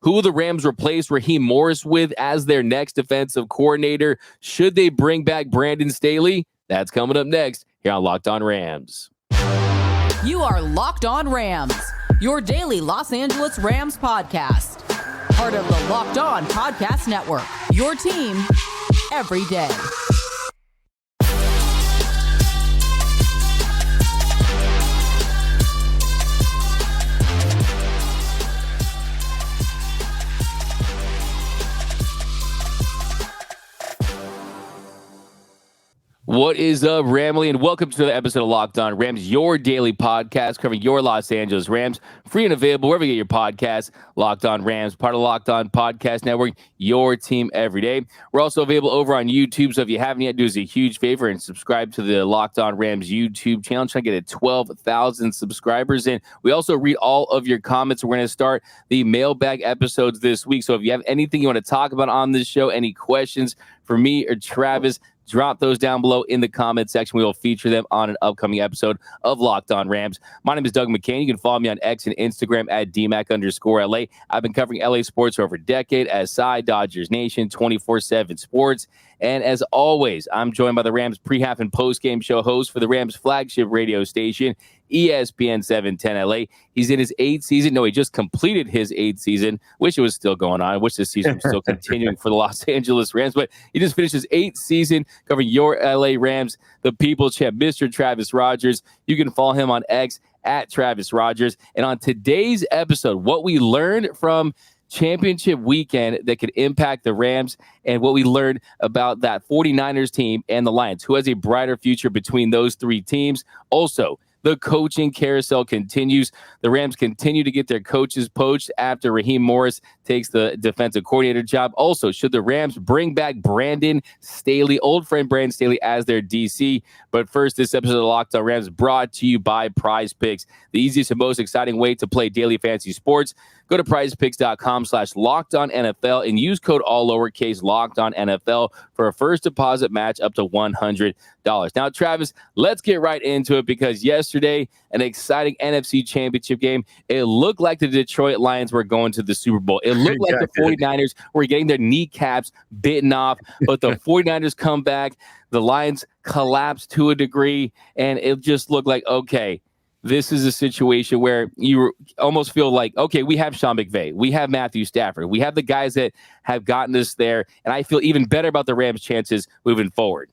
Who will the Rams replace Raheem Morris with as their next defensive coordinator? Should they bring back Brandon Staley? That's coming up next here on Locked On Rams. You are Locked On Rams, your daily Los Angeles Rams podcast. Part of the Locked On Podcast Network, your team every day. What is up, Ramley, and welcome to the episode of Locked On Rams, your daily podcast covering your Los Angeles Rams, free and available wherever you get your podcasts. Locked On Rams, part of Locked On Podcast Network, your team every day. We're also available over on YouTube, so if you haven't yet, do us a huge favor and subscribe to the Locked On Rams YouTube channel. I'm trying to get to 12,000 subscribers, and we also read all of your comments. We're going to start the mailbag episodes this week, so if you have anything you want to talk about on this show, any questions for me or Travis, drop those down below in the comment section. We will feature them on an upcoming episode of Locked On Rams. My name is Doug McCain. You can follow me on X and Instagram at DMAC_LA. I've been covering LA sports for over a decade as Cy Dodgers Nation 24/7 Sports. And as always, I'm joined by the Rams pre-half and post-game show host for the Rams flagship radio station, ESPN 710 LA. He's in his 8th season. No, he just completed his 8th season. Wish it was still going on. I wish this season was still continuing for the Los Angeles Rams. But he just finished his 8th season covering your LA Rams, the People Champ, Mr. Travis Rogers. You can follow him on X at Travis Rogers. And on today's episode, what we learned from championship weekend that could impact the Rams and what we learned about that 49ers team and the Lions, who has a brighter future between those three teams. Also, the coaching carousel continues. The Rams continue to get their coaches poached after Raheem Morris takes the defensive coordinator job. Also, should the Rams bring back Brandon Staley, old friend Brandon Staley, as their DC? But first, this episode of Locked On Rams brought to you by PrizePicks, the easiest and most exciting way to play daily fantasy sports. Go to prizepicks.com/LockedOnNFL and use code all lowercase LockedOnNFL for a first deposit match up to $100. Now, Travis, let's get right into it because yesterday, an exciting NFC Championship game. It looked like the Detroit Lions were going to the Super Bowl. It looked like the 49ers were getting their kneecaps bitten off, but the 49ers come back. The Lions collapsed to a degree, and it just looked like, okay, this is a situation where you almost feel like, okay, we have Sean McVay. We have Matthew Stafford. We have the guys that have gotten us there. And I feel even better about the Rams' chances moving forward.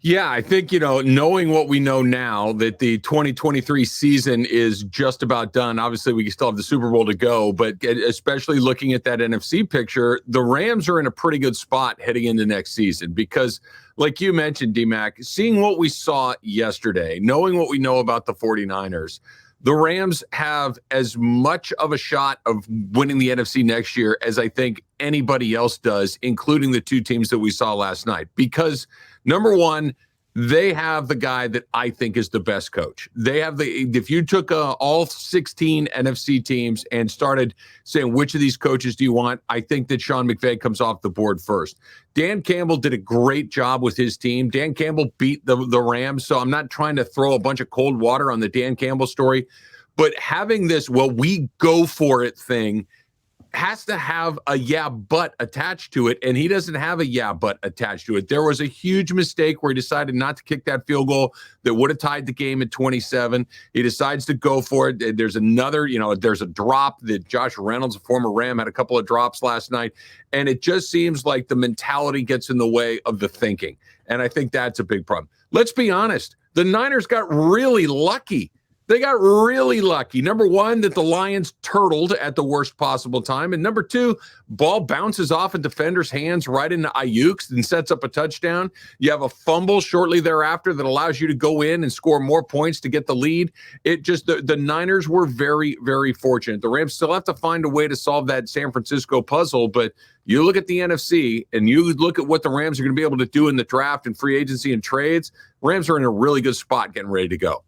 Yeah, I think, knowing what we know now that the 2023 season is just about done. Obviously, we still have the Super Bowl to go, but especially looking at that NFC picture, the Rams are in a pretty good spot heading into next season because, like you mentioned, DMAC, seeing what we saw yesterday, knowing what we know about the 49ers, the Rams have as much of a shot of winning the NFC next year as I think anybody else does, including the two teams that we saw last night. Because, number one, they have the guy that I think is the best coach. They have if you took all 16 NFC teams and started saying, which of these coaches do you want? I think that Sean McVay comes off the board first. Dan Campbell did a great job with his team. Dan Campbell beat the Rams. So I'm not trying to throw a bunch of cold water on the Dan Campbell story, but having this, we go for it thing has to have a yeah, but attached to it, and he doesn't have a yeah, but attached to it. There was a huge mistake where he decided not to kick that field goal that would have tied the game at 27. He decides to go for it. There's another, there's a drop that Josh Reynolds, a former Ram, had a couple of drops last night, and it just seems like the mentality gets in the way of the thinking, and I think that's a big problem. Let's be honest. The Niners got really lucky. They got really lucky. Number one, that the Lions turtled at the worst possible time. And number two, ball bounces off a defender's hands right into Ayuk's and sets up a touchdown. You have a fumble shortly thereafter that allows you to go in and score more points to get the lead. It just, the Niners were very, very fortunate. The Rams still have to find a way to solve that San Francisco puzzle, but you look at the NFC and you look at what the Rams are going to be able to do in the draft and free agency and trades. Rams are in a really good spot getting ready to go.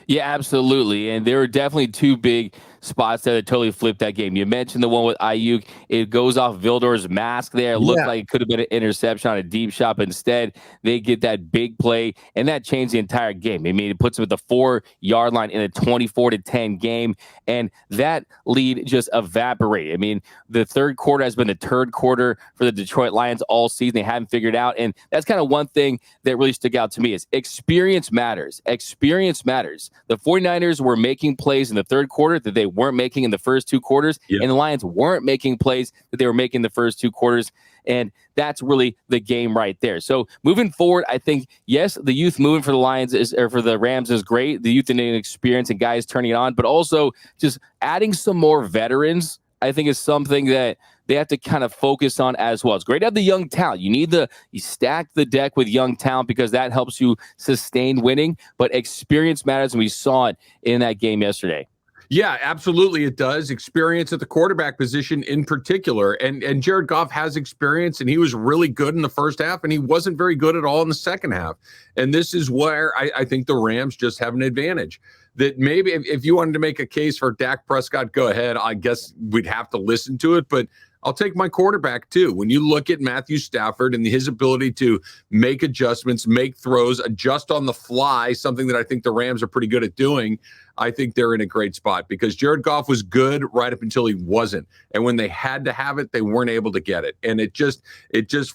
Yeah, absolutely. And there were definitely two big spots there that totally flipped that game. You mentioned the one with Ayuk. It goes off Vildor's mask there. It looked like it could have been an interception on a deep shot, but instead they get that big play, and that changed the entire game. I mean, it puts them at the 4-yard line in a 24-10 game, and that lead just evaporated. I mean, the third quarter has been the third quarter for the Detroit Lions all season. They haven't figured out, and that's kind of one thing that really stuck out to me is experience matters. Experience matters. The 49ers were making plays in the third quarter that they weren't making in the first two quarters, and the Lions weren't making plays that they were making the first two quarters, and that's really the game right there. So moving forward, I think, yes, the youth moving for the Lions or for the Rams is great. The youth and experience and guys turning it on, but also just adding some more veterans, I think, is something that they have to kind of focus on as well. It's great to have the young talent. You stack the deck with young talent because that helps you sustain winning, but experience matters, and we saw it in that game yesterday. Yeah, absolutely it does. Experience at the quarterback position in particular. And Jared Goff has experience, and he was really good in the first half, and he wasn't very good at all in the second half. And this is where I think the Rams just have an advantage. That maybe if you wanted to make a case for Dak Prescott, go ahead. I guess we'd have to listen to it, but I'll take my quarterback too. When you look at Matthew Stafford and his ability to make adjustments, make throws, adjust on the fly, something that I think the Rams are pretty good at doing, I think they're in a great spot because Jared Goff was good right up until he wasn't. And when they had to have it, they weren't able to get it. And it just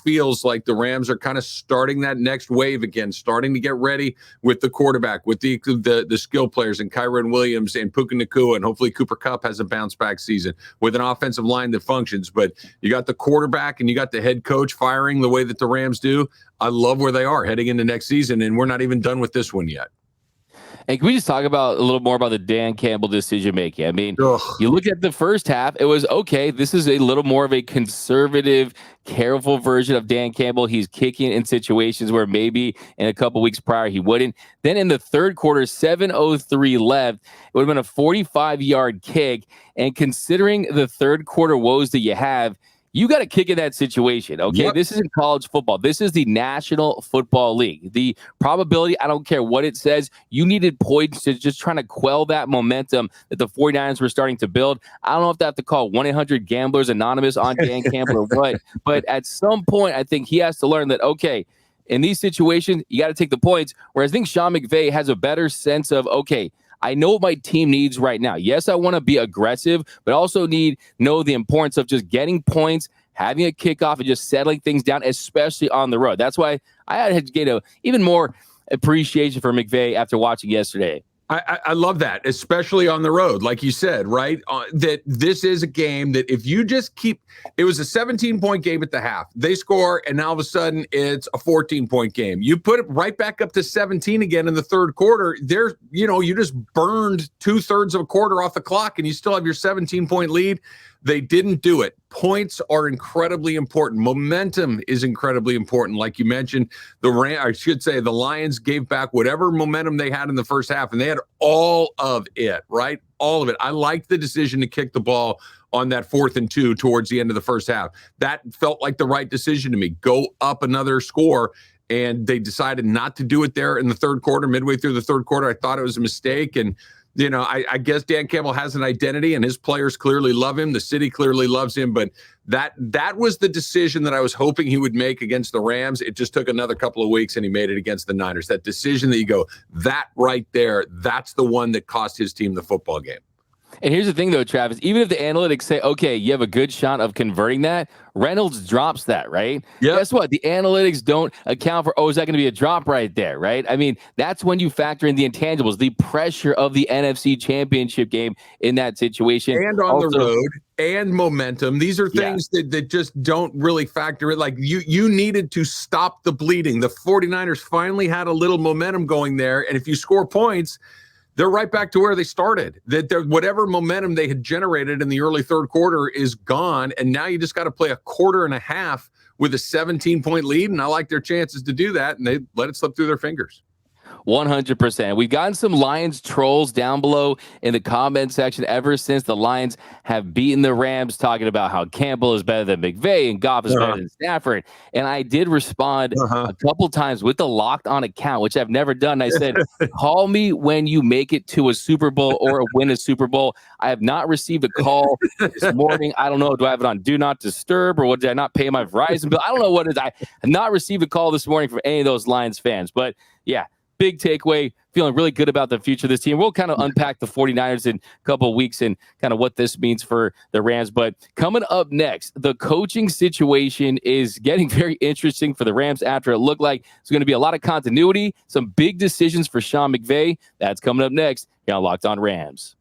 feels like the Rams are kind of starting that next wave again, starting to get ready with the quarterback, with the skill players and Kyron Williams and Puka Nacua, and hopefully Cooper Kupp has a bounce back season with an offensive line that functions. But you got the quarterback and you got the head coach firing the way that the Rams do. I love where they are heading into next season, and we're not even done with this one yet. And can we just talk about a little more about the Dan Campbell decision making? I mean, you look at the first half, it was okay. This is a little more of a conservative, careful version of Dan Campbell. He's kicking in situations where maybe in a couple weeks prior he wouldn't. Then in the third quarter, 7:03 left, it would have been a 45-yard kick. And considering the third quarter woes that you have, you got to kick in that situation, okay? Yep. This isn't college football. This is the National Football League. The probability, I don't care what it says, you needed points to just trying to quell that momentum that the 49ers were starting to build. I don't know if they have to call 1-800-GAMBLERS Anonymous on Dan Campbell or what, but at some point, I think he has to learn that, okay, in these situations, you got to take the points, whereas I think Sean McVay has a better sense of, okay, I know what my team needs right now. Yes, I want to be aggressive, but also know the importance of just getting points, having a kickoff, and just settling things down, especially on the road. That's why I had to get even more appreciation for McVay after watching yesterday. I love that, especially on the road, like you said, right? That this is a game that if you just keep, it was a 17-point game at the half. They score, and now all of a sudden it's a 14-point game. You put it right back up to 17 again in the third quarter. You just burned 2/3 of a quarter off the clock, and you still have your 17-point lead. They didn't do it. Points are incredibly important. Momentum is incredibly important. Like you mentioned, the Lions gave back whatever momentum they had in the first half, and they had all of it, right? All of it. I liked the decision to kick the ball on that 4th and 2 towards the end of the first half. That felt like the right decision to me. Go up another score. And they decided not to do it there in the third quarter, midway through the third quarter. I thought it was a mistake. And I guess Dan Campbell has an identity, and his players clearly love him. The city clearly loves him. But that was the decision that I was hoping he would make against the Rams. It just took another couple of weeks, and he made it against the Niners. That decision that you go, that right there, that's the one that cost his team the football game. And here's the thing, though, Travis, even if the analytics say, okay, you have a good shot of converting that, Reynolds drops that, right? Yep. Guess what? The analytics don't account for, is that going to be a drop right there, right? I mean, that's when you factor in the intangibles, the pressure of the NFC Championship game in that situation. And on the road and momentum. These are things that just don't really factor in. Like you needed to stop the bleeding. The 49ers finally had a little momentum going there. And if you score points, they're right back to where they started. That whatever momentum they had generated in the early third quarter is gone, and now you just got to play a quarter and a half with a 17-point lead, and I like their chances to do that, and they let it slip through their fingers. 100%. We've gotten some Lions trolls down below in the comment section ever since the Lions have beaten the Rams, talking about how Campbell is better than McVay and Goff is better than Stafford. And I did respond a couple times with the Locked On account, which I've never done. I said, call me when you make it to a Super Bowl or win a Super Bowl. I have not received a call this morning. I don't know. Do I have it on Do Not Disturb, or what? Did I not pay my Verizon bill? I don't know what it is. I have not received a call this morning from any of those Lions fans. But yeah, big takeaway, feeling really good about the future of this team. We'll kind of unpack the 49ers in a couple of weeks and kind of what this means for the Rams. But coming up next, the coaching situation is getting very interesting for the Rams after it looked like it's going to be a lot of continuity, some big decisions for Sean McVay. That's coming up next here on Locked On Rams.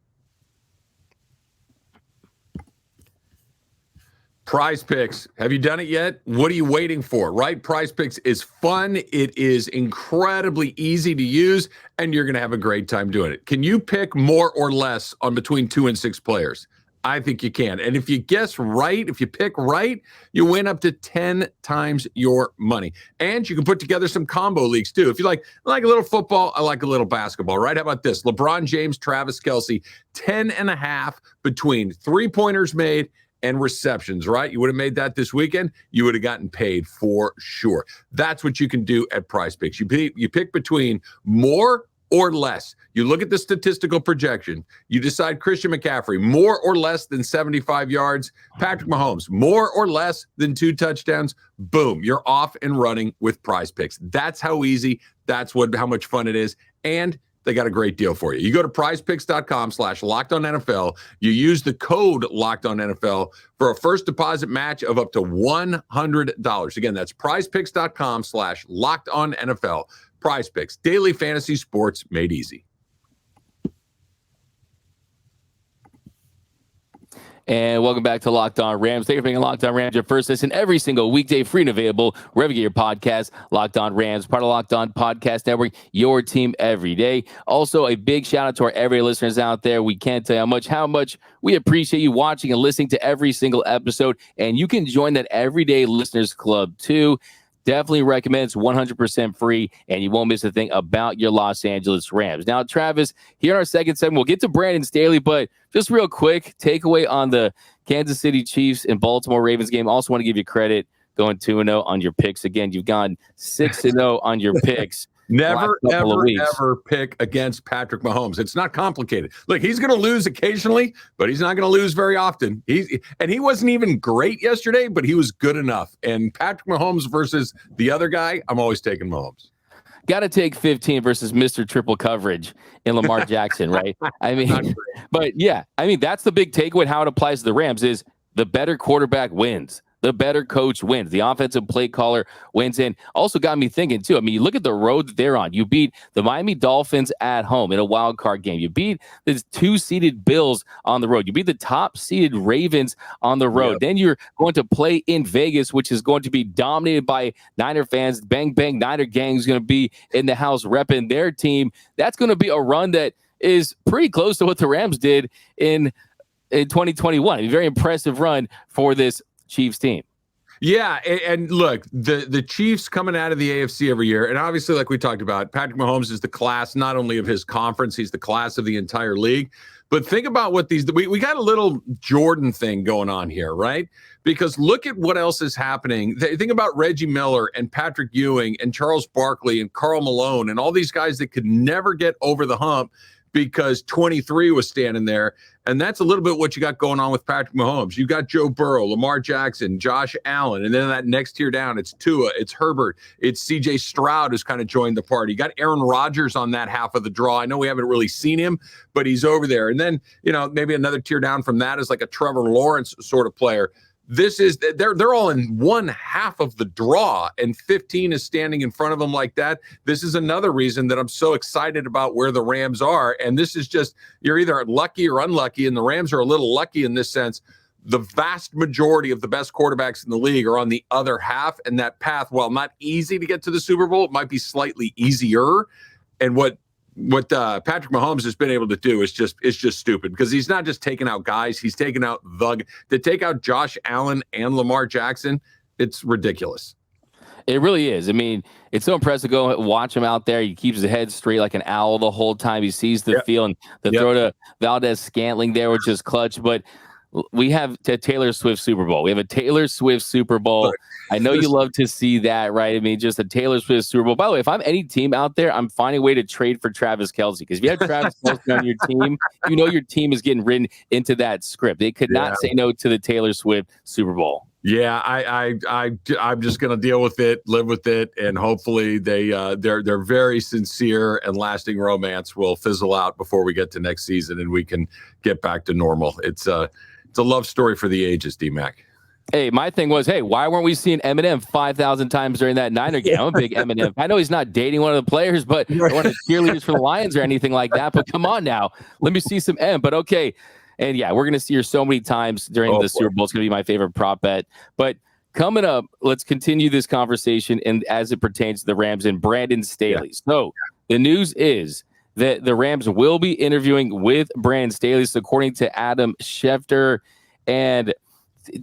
PrizePicks. Have you done it yet? What are you waiting for, right? PrizePicks is fun. It is incredibly easy to use, and you're going to have a great time doing it. Can you pick more or less on between 2 and 6 players? I think you can. And if you guess right, if you pick right, you win up to 10 times your money. And you can put together some combo leagues too. If you like a little football, I like a little basketball, right? How about this? LeBron James, Travis Kelce, 10.5 between 3-pointers made and receptions, right? You would have made that this weekend. You would have gotten paid for sure. That's what you can do at PrizePicks. You pick between more or less. You look at the statistical projection. You decide Christian McCaffrey, more or less than 75 yards. Patrick Mahomes, more or less than 2 touchdowns. Boom, you're off and running with PrizePicks. That's how easy. That's how much fun it is. And they got a great deal for you. You go to prizepicks.com/LockedOnNFL. You use the code LockedOnNFL for a first deposit match of up to $100. Again, that's prizepicks.com/LockedOnNFL. PrizePicks, daily fantasy sports made easy. And welcome back to Locked On Rams. Thank you for being Locked On Rams, your first listen every single weekday, free and available wherever you get your podcast. Locked On Rams, part of Locked On Podcast Network, your team every day. Also, a big shout out to our everyday listeners out there. We can't tell you how much we appreciate you watching and listening to every single episode. And you can join that everyday listeners club too. Definitely recommend. It's 100% free, and you won't miss a thing about your Los Angeles Rams. Now, Travis, here in our second segment, we'll get to Brandon Staley, but just real quick, takeaway on the Kansas City Chiefs and Baltimore Ravens game. Also want to give you credit going 2-0 on your picks. Again, you've gone 6-0 on your picks. Never, ever pick against Patrick Mahomes. It's not complicated. Look, he's going to lose occasionally, but he's not going to lose very often. He wasn't even great yesterday, but he was good enough. And Patrick Mahomes versus the other guy, I'm always taking Mahomes. Got to take 15 versus Mr. Triple Coverage in Lamar Jackson, right? I mean, but yeah, I mean, that's the big takeaway. How it applies to the Rams is the better quarterback wins. The better coach wins. The offensive play caller wins. And also got me thinking, too. I mean, you look at the road that they're on. You beat the Miami Dolphins at home in a wild card game. You beat the 2-seeded Bills on the road. You beat the top-seeded Ravens on the road. Yep. Then you're going to play in Vegas, which is going to be dominated by Niner fans. Bang, bang, Niner gang is going to be in the house repping their team. That's going to be a run that is pretty close to what the Rams did in 2021. A very impressive run for this Chiefs team. Yeah, and look, the Chiefs coming out of the AFC every year, and obviously, like we talked about, Patrick Mahomes is the class not only of his conference, he's the class of the entire league. But think about what we got a little Jordan thing going on here, right? Because look at what else is happening. Think about Reggie Miller and Patrick Ewing and Charles Barkley and Karl Malone and all these guys that could never get over the hump because 23 was standing there. And that's a little bit what you got going on with Patrick Mahomes. You got Joe Burrow, Lamar Jackson, Josh Allen, and then that next tier down, it's Tua, it's Herbert, it's CJ Stroud who's kind of joined the party. You got Aaron Rodgers on that half of the draw. I know we haven't really seen him, but he's over there. And then, maybe another tier down from that is like a Trevor Lawrence sort of player. They're all in one half of the draw, and 15 is standing in front of them like that. This is another reason that I'm so excited about where the Rams are. And this is just, you're either lucky or unlucky, and the Rams are a little lucky in this sense. The vast majority of the best quarterbacks in the league are on the other half, and that path, while not easy to get to the Super Bowl, it might be slightly easier. And what Patrick Mahomes has been able to do is just stupid, because he's not just taking out guys, he's taking out to take out Josh Allen and Lamar Jackson. It's ridiculous. It really is. I mean, it's so impressive to go watch him out there. He keeps his head straight like an owl the whole time. He sees the field, and the throw to Valdez-Scantling there, which is clutch. But we have a Taylor Swift Super Bowl. We have a Taylor Swift Super Bowl. I know you love to see that, right? I mean, just a Taylor Swift Super Bowl. By the way, if I'm any team out there, I'm finding a way to trade for Travis Kelce, because if you have Travis Kelce on your team, you know your team is getting written into that script. They could not say no to the Taylor Swift Super Bowl. Yeah, I'm just going to deal with it, live with it, and hopefully their very sincere and lasting romance will fizzle out before we get to next season and we can get back to normal. It's a love story for the ages, D-Mac. Hey, my thing was, why weren't we seeing Eminem 5,000 times during that Niner game? I'm a big Eminem. I know he's not dating one of the players, but one of the cheerleaders for the Lions or anything like that. But come on now, let me see some M. But okay. And yeah, we're going to see her so many times during the Super Bowl. It's going to be my favorite prop bet. But coming up, let's continue this conversation and as it pertains to the Rams and Brandon Staley. So the news is that the Rams will be interviewing with Brandon Staley, so according to Adam Schefter. And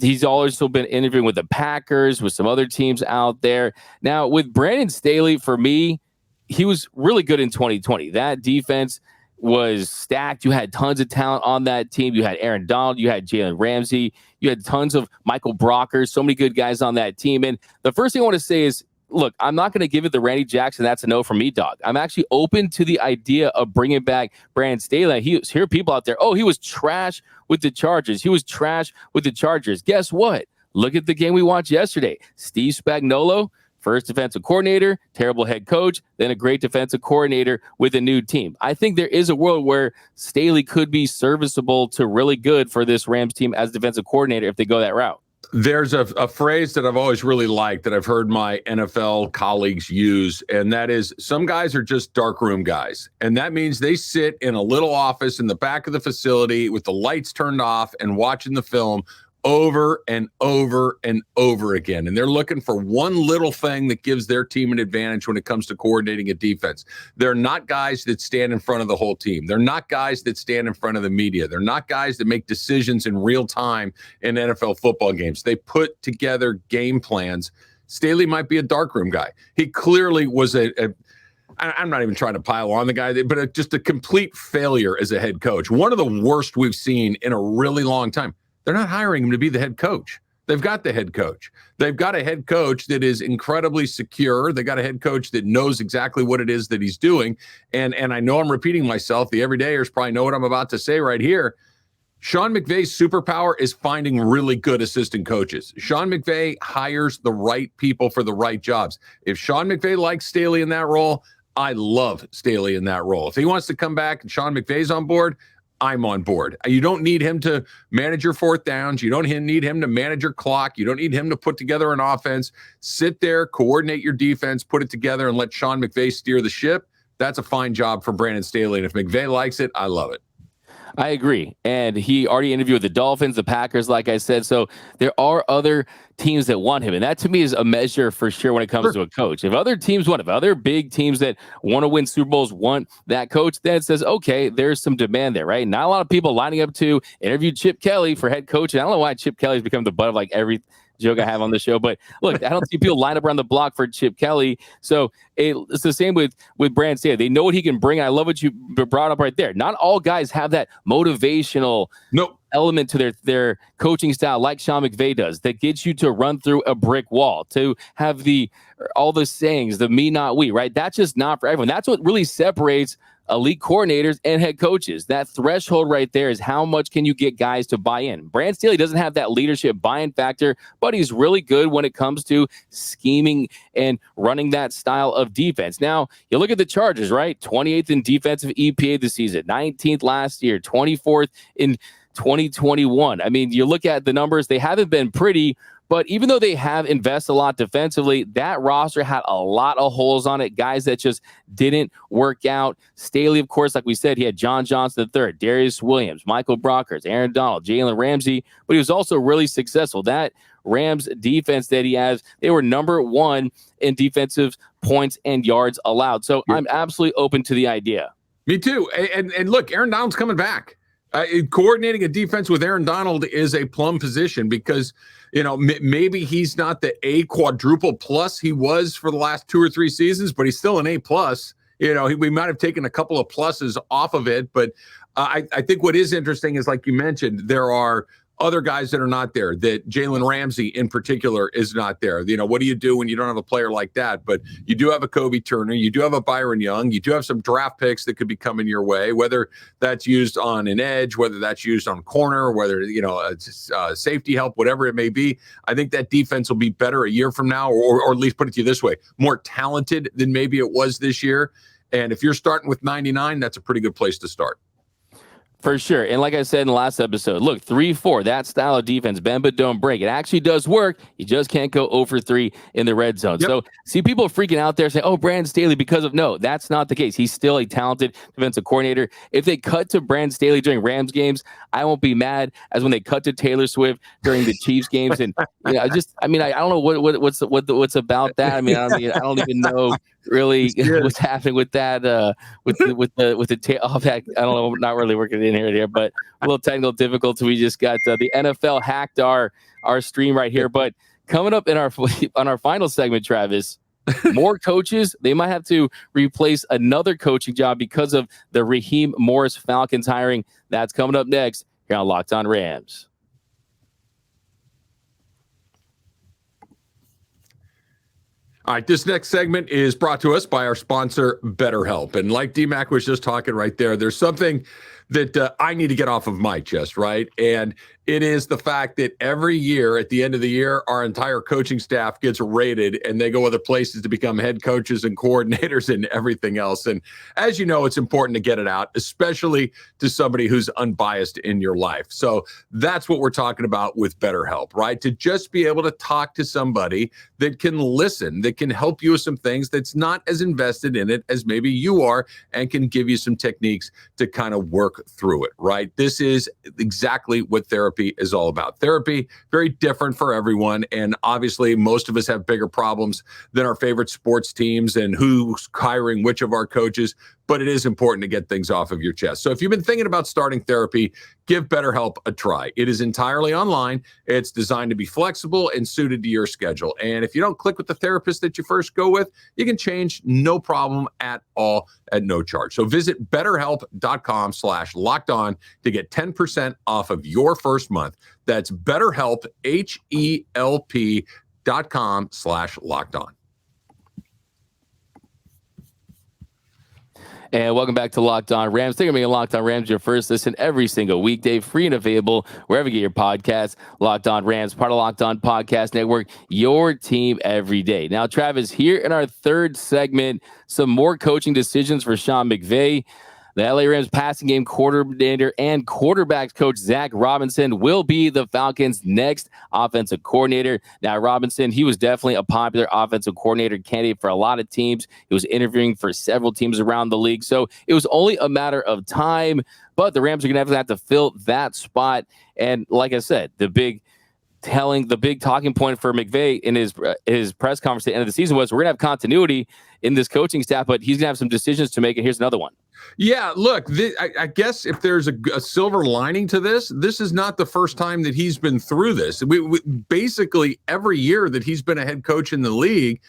he's also been interviewing with the Packers, with some other teams out there. Now, with Brandon Staley, for me, he was really good in 2020. That defense was stacked. You had tons of talent on that team. You had Aaron Donald, you had Jalen Ramsey, you had tons of Michael Brockers, so many good guys on that team. And the first thing I want to say is, look, I'm not going to give it the Randy Jackson. That's a no from me, dog. I'm actually open to the idea of bringing back Brandon Staley. Hear people out there, he was trash with the Chargers. He was trash with the Chargers. Guess what? Look at the game we watched yesterday. Steve Spagnuolo, first defensive coordinator, terrible head coach, then a great defensive coordinator with a new team. I think there is a world where Staley could be serviceable to really good for this Rams team as defensive coordinator if they go that route. There's a phrase that I've always really liked that I've heard my NFL colleagues use, and that is some guys are just darkroom guys. And that means they sit in a little office in the back of the facility with the lights turned off and watching the film over and over and over again. And they're looking for one little thing that gives their team an advantage when it comes to coordinating a defense. They're not guys that stand in front of the whole team. They're not guys that stand in front of the media. They're not guys that make decisions in real time in NFL football games. They put together game plans. Staley might be a darkroom guy. He clearly was I'm not even trying to pile on the guy, but just a complete failure as a head coach. One of the worst we've seen in a really long time. They're not hiring him to be the head coach. They've got the head coach. They've got a head coach that is incredibly secure. They got a head coach that knows exactly what it is that he's doing. And I know I'm repeating myself. The everydayers probably know what I'm about to say right here. Sean McVay's superpower is finding really good assistant coaches. Sean McVay hires the right people for the right jobs. If Sean McVay likes Staley in that role, I love Staley in that role. If he wants to come back and Sean McVay's on board, I'm on board. You don't need him to manage your fourth downs. You don't need him to manage your clock. You don't need him to put together an offense. Sit there, coordinate your defense, put it together, and let Sean McVay steer the ship. That's a fine job for Brandon Staley. And if McVay likes it, I love it. I agree. And he already interviewed with the Dolphins, the Packers, like I said. So there are other teams that want him. And that to me is a measure for sure when it comes to a coach. If other teams want, if other big teams that want to win Super Bowls want that coach, then it says, okay, there's some demand there, right? Not a lot of people lining up to interview Chip Kelly for head coach. And I don't know why Chip Kelly's become the butt of like every joke I have on the show, but look, I don't see people line up around the block for Chip Kelly. So it's the same with Brandon Staley. They know what he can bring. I love what you brought up right there. Not all guys have that motivational element to their coaching style like Sean McVay does that gets you to run through a brick wall, to have all the sayings, the me, not we, right? That's just not for everyone. That's what really separates elite coordinators and head coaches. That threshold right there is how much can you get guys to buy in. Brandon Staley doesn't have that leadership buy-in factor, but he's really good when it comes to scheming and running that style of defense. Now, you look at the Chargers, right? 28th in defensive EPA this season, 19th last year, 24th in 2021. I mean, you look at the numbers, they haven't been pretty, but even though they have invested a lot defensively, that roster had a lot of holes on it, guys that just didn't work out. Staley, of course, like we said, he had John Johnson III, Darius Williams, Michael Brockers, Aaron Donald, Jalen Ramsey, but he was also really successful. That Rams defense that he has, they were number one in defensive points and yards allowed. So I'm absolutely open to the idea. Me too. And look, Aaron Donald's coming back. Coordinating a defense with Aaron Donald is a plum position because, maybe he's not the A quadruple plus he was for the last 2 or 3 seasons, but he's still an A plus. We might have taken a couple of pluses off of it, but I think what is interesting is, like you mentioned, there are other guys that are not there, that Jalen Ramsey in particular is not there. What do you do when you don't have a player like that? But you do have a Kobe Turner, you do have a Byron Young, you do have some draft picks that could be coming your way, whether that's used on an edge, whether that's used on corner, whether, safety help, whatever it may be. I think that defense will be better a year from now, or at least put it to you this way, more talented than maybe it was this year. And if you're starting with 99, that's a pretty good place to start. For sure. And like I said in the last episode, look, 3-4, that style of defense, bend but don't break. It actually does work. You just can't go 0 for 3 in the red zone. Yep. So see people freaking out there saying, Brandon Staley no, that's not the case. He's still a talented defensive coordinator. If they cut to Brandon Staley during Rams games, I won't be mad as when they cut to Taylor Swift during the Chiefs games. And I don't know what's about that. I don't even know really what's happening with that with the tail. I don't know, not really working in here, but a little technical difficulty. We just got the NFL hacked our stream right here. But coming up on our final segment, Travis, more coaches, they might have to replace another coaching job because of the Raheem Morris Falcons hiring. That's coming up next here on Locked On Rams. All right, this next segment is brought to us by our sponsor, BetterHelp. And like D-Mac was just talking right there, there's something that I need to get off of my chest, right? And it is the fact that every year at the end of the year, our entire coaching staff gets rated and they go other places to become head coaches and coordinators and everything else. And as you know, it's important to get it out, especially to somebody who's unbiased in your life. So that's what we're talking about with BetterHelp, right? To just be able to talk to somebody that can listen, that can help you with some things, that's not as invested in it as maybe you are, and can give you some techniques to kind of work through it, right? This is exactly what therapy is all about. Therapy, very different for everyone. And obviously, most of us have bigger problems than our favorite sports teams and who's hiring which of our coaches. But it is important to get things off of your chest. So if you've been thinking about starting therapy, give BetterHelp a try. It is entirely online. It's designed to be flexible and suited to your schedule. And if you don't click with the therapist that you first go with, you can change, no problem at all, at no charge. So visit BetterHelp.com/lockedon to get 10% off of your first month. That's BetterHelp, HELP.com/lockedon. And welcome back to Locked On Rams. Thank you for making Locked On Rams your first listen every single weekday, free and available wherever you get your podcasts. Locked On Rams, part of Locked On Podcast Network, your team every day. Now, Travis, here in our third segment, some more coaching decisions for Sean McVay. The LA Rams passing game coordinator and quarterbacks coach Zac Robinson will be the Falcons' next offensive coordinator. Now, Robinson, he was definitely a popular offensive coordinator candidate for a lot of teams. He was interviewing for several teams around the league. So it was only a matter of time, but the Rams are going to have to fill that spot. And like I said, the big talking point for McVay in his press conference at the end of the season was, we're going to have continuity in this coaching staff, but he's going to have some decisions to make. And here's another one. Yeah, look, I guess if there's a silver lining to this is not the first time that he's been through this. We basically every year that he's been a head coach in the league,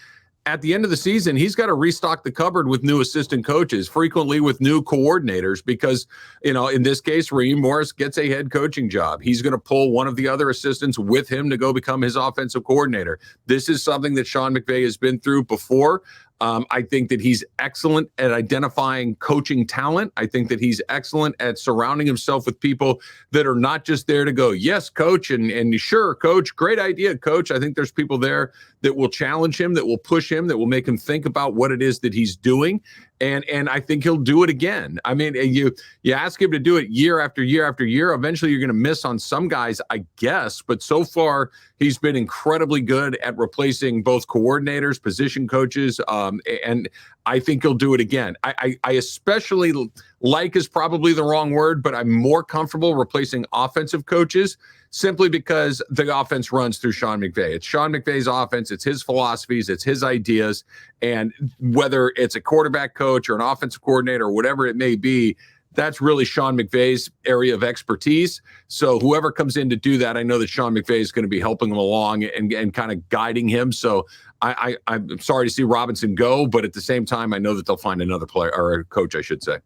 at the end of the season, he's got to restock the cupboard with new assistant coaches, frequently with new coordinators, because, in this case, Raheem Morris gets a head coaching job. He's going to pull one of the other assistants with him to go become his offensive coordinator. This is something that Sean McVay has been through before. I think that he's excellent at identifying coaching talent. I think that he's excellent at surrounding himself with people that are not just there to go, yes, coach, and sure, coach, great idea, coach. I think there's people there that will challenge him, that will push him, that will make him think about what it is that he's doing. And I think he'll do it again. I mean, you ask him to do it year after year after year. Eventually, you're going to miss on some guys, I guess. But so far, he's been incredibly good at replacing both coordinators, position coaches, and I think he'll do it again. I especially like is probably the wrong word, but I'm more comfortable replacing offensive coaches simply because the offense runs through Sean McVay. It's Sean McVay's offense. It's his philosophies. It's his ideas. And whether it's a quarterback coach or an offensive coordinator or whatever it may be, that's really Sean McVay's area of expertise. So whoever comes in to do that, I know that Sean McVay is going to be helping him along and kind of guiding him. So I'm sorry to see Robinson go, but at the same time, I know that they'll find another player or a coach, I should say.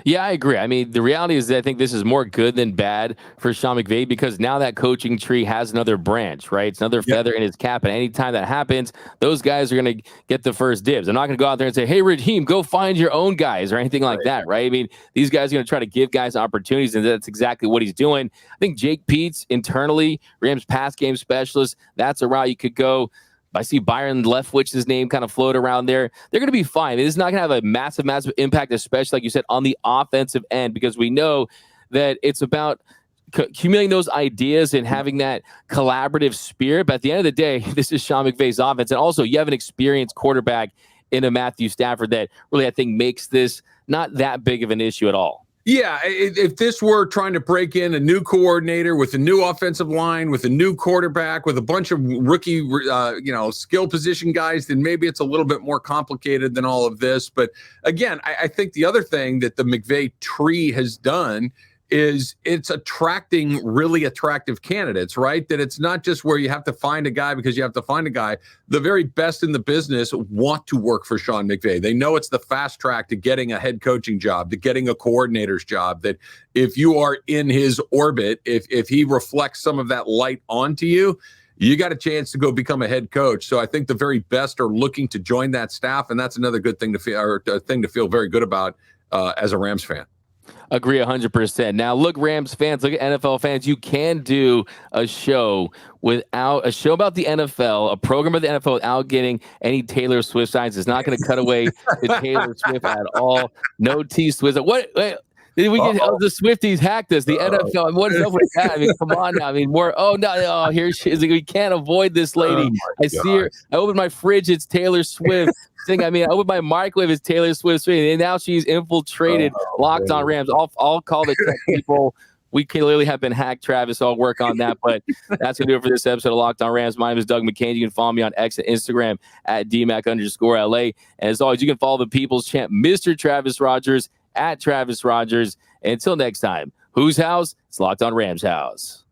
Yeah, I agree. I mean, the reality is that I think this is more good than bad for Sean McVay because now that coaching tree has another branch, right? It's another feather in his cap. And anytime that happens, those guys are going to get the first dibs. I'm not going to go out there and say, hey, Raheem, go find your own guys or anything like that, right? I mean, these guys are going to try to give guys opportunities, and that's exactly what he's doing. I think Jake Peets internally, Rams pass game specialist, that's a route you could go. I see Byron Leftwich's name kind of float around there. They're going to be fine. It's not going to have a massive impact, especially, like you said, on the offensive end, because we know that it's about accumulating those ideas and having that collaborative spirit. But at the end of the day, this is Sean McVay's offense. And also, you have an experienced quarterback in a Matthew Stafford that really, I think, makes this not that big of an issue at all. Yeah, if this were trying to break in a new coordinator with a new offensive line, with a new quarterback, with a bunch of rookie, skill position guys, then maybe it's a little bit more complicated than all of this. But again, I think the other thing that the McVay tree has done is it's attracting really attractive candidates, right? That it's not just where you have to find a guy because you have to find a guy. The very best in the business want to work for Sean McVay. They know it's the fast track to getting a head coaching job, to getting a coordinator's job, that if you are in his orbit, if he reflects some of that light onto you, you got a chance to go become a head coach. So I think the very best are looking to join that staff, and that's another good thing to feel, or a thing to feel very good about as a Rams fan. Agree 100%. Now, look, Rams fans, look at NFL fans. You can do a show about the NFL, a program of the NFL without getting any Taylor Swift signs. It's not going to cut away to Taylor Swift at all. No T Swift. What? Wait, did we get the Swifties hacked us? The NFL. What is up with that? I mean, come on now. I mean, here she is. We can't avoid this lady. I see her. I opened my fridge. It's Taylor Swift. I opened my microwave. It's Taylor Swift. And now she's infiltrated Locked On Rams. I'll call the tech people. We clearly have been hacked, Travis. So I'll work on that. But that's going to do it for this episode of Locked On Rams. My name is Doug McCain. You can follow me on X and Instagram at DMAC_LA. And as always, you can follow the People's Champ, Mr. Travis Rogers, at Travis Rogers. And until next time, whose house? It's Locked On Rams house.